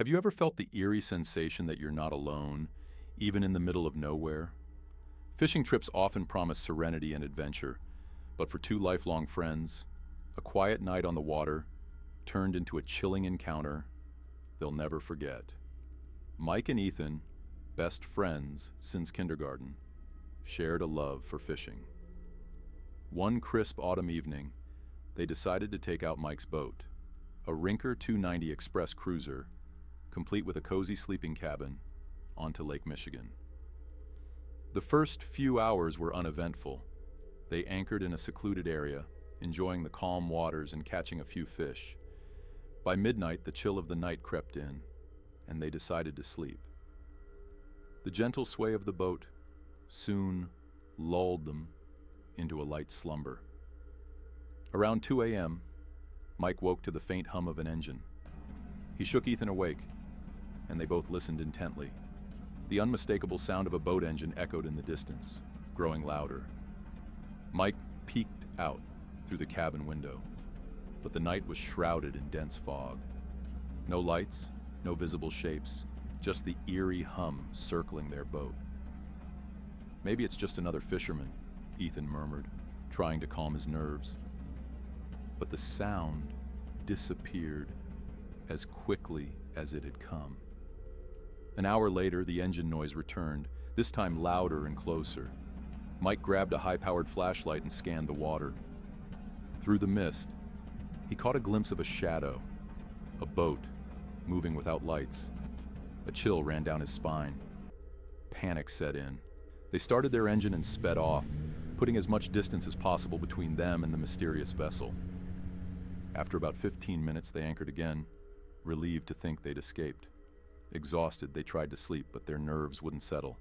Have you ever felt the eerie sensation that you're not alone, even in the middle of nowhere? Fishing trips often promise serenity and adventure, but for two lifelong friends, a quiet night on the water turned into a chilling encounter they'll never forget. Mike and Ethan, best friends since kindergarten, shared a love for fishing. One crisp autumn evening, they decided to take out Mike's boat, a Rinker 290 Express cruiser, complete with a cozy sleeping cabin, onto Lake Michigan. The first few hours were uneventful. They anchored in a secluded area, enjoying the calm waters and catching a few fish. By midnight, the chill of the night crept in, and they decided to sleep. The gentle sway of the boat soon lulled them into a light slumber. Around 2 a.m., Mike woke to the faint hum of an engine. He shook Ethan awake, and they both listened intently. The unmistakable sound of a boat engine echoed in the distance, growing louder. Mike peeked out through the cabin window, but the night was shrouded in dense fog. No lights, no visible shapes, just the eerie hum circling their boat. "Maybe it's just another fisherman," Ethan murmured, trying to calm his nerves. But the sound disappeared as quickly as it had come. An hour later, the engine noise returned, this time louder and closer. Mike grabbed a high-powered flashlight and scanned the water. Through the mist, he caught a glimpse of a shadow, a boat, moving without lights. A chill ran down his spine. Panic set in. They started their engine and sped off, putting as much distance as possible between them and the mysterious vessel. After about 15 minutes, they anchored again, relieved to think they'd escaped. Exhausted, they tried to sleep, but their nerves wouldn't settle.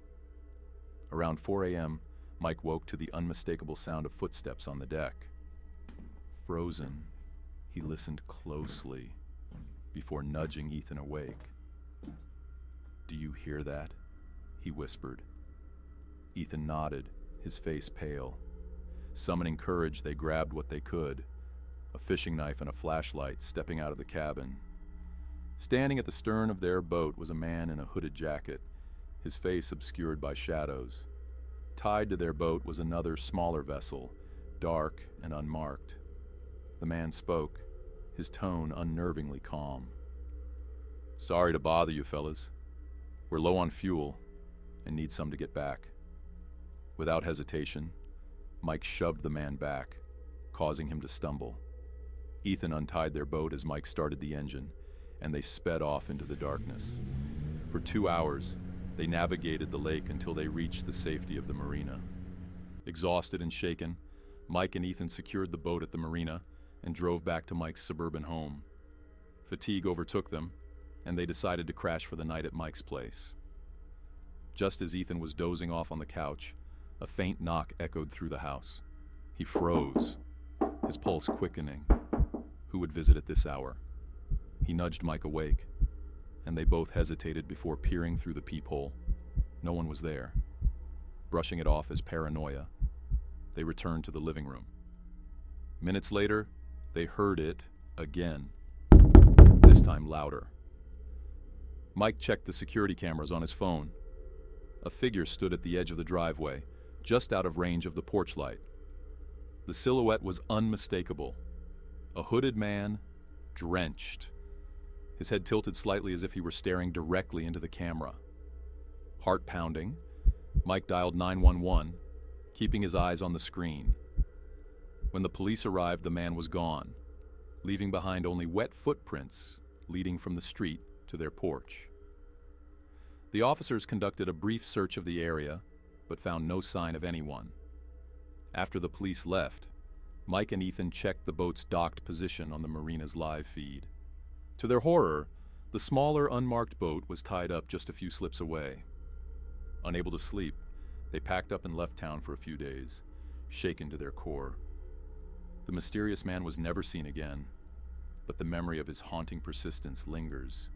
Around 4 a.m., Mike woke to the unmistakable sound of footsteps on the deck. Frozen, he listened closely before nudging Ethan awake. "Do you hear that?" he whispered. Ethan nodded, his face pale. Summoning courage, they grabbed what they could, a fishing knife and a flashlight, stepping out of the cabin. Standing at the stern of their boat was a man in a hooded jacket, his face obscured by shadows. Tied to their boat was another, smaller vessel, dark and unmarked. The man spoke, his tone unnervingly calm. "Sorry to bother you, fellas. We're low on fuel and need some to get back." Without hesitation, Mike shoved the man back, causing him to stumble. Ethan untied their boat as Mike started the engine, and they sped off into the darkness. For 2 hours, they navigated the lake until they reached the safety of the marina. Exhausted and shaken, Mike and Ethan secured the boat at the marina and drove back to Mike's suburban home. Fatigue overtook them, and they decided to crash for the night at Mike's place. Just as Ethan was dozing off on the couch, a faint knock echoed through the house. He froze, his pulse quickening. Who would visit at this hour? He nudged Mike awake, and they both hesitated before peering through the peephole. No one was there. Brushing it off as paranoia, they returned to the living room. Minutes later, they heard it again, this time louder. Mike checked the security cameras on his phone. A figure stood at the edge of the driveway, just out of range of the porch light. The silhouette was unmistakable. A hooded man, drenched. His head tilted slightly as if he were staring directly into the camera. Heart pounding, Mike dialed 911, keeping his eyes on the screen. When the police arrived, the man was gone, leaving behind only wet footprints leading from the street to their porch. The officers conducted a brief search of the area, but found no sign of anyone. After the police left, Mike and Ethan checked the boat's docked position on the marina's live feed. To their horror, the smaller, unmarked boat was tied up just a few slips away. Unable to sleep, they packed up and left town for a few days, shaken to their core. The mysterious man was never seen again, but the memory of his haunting persistence lingers.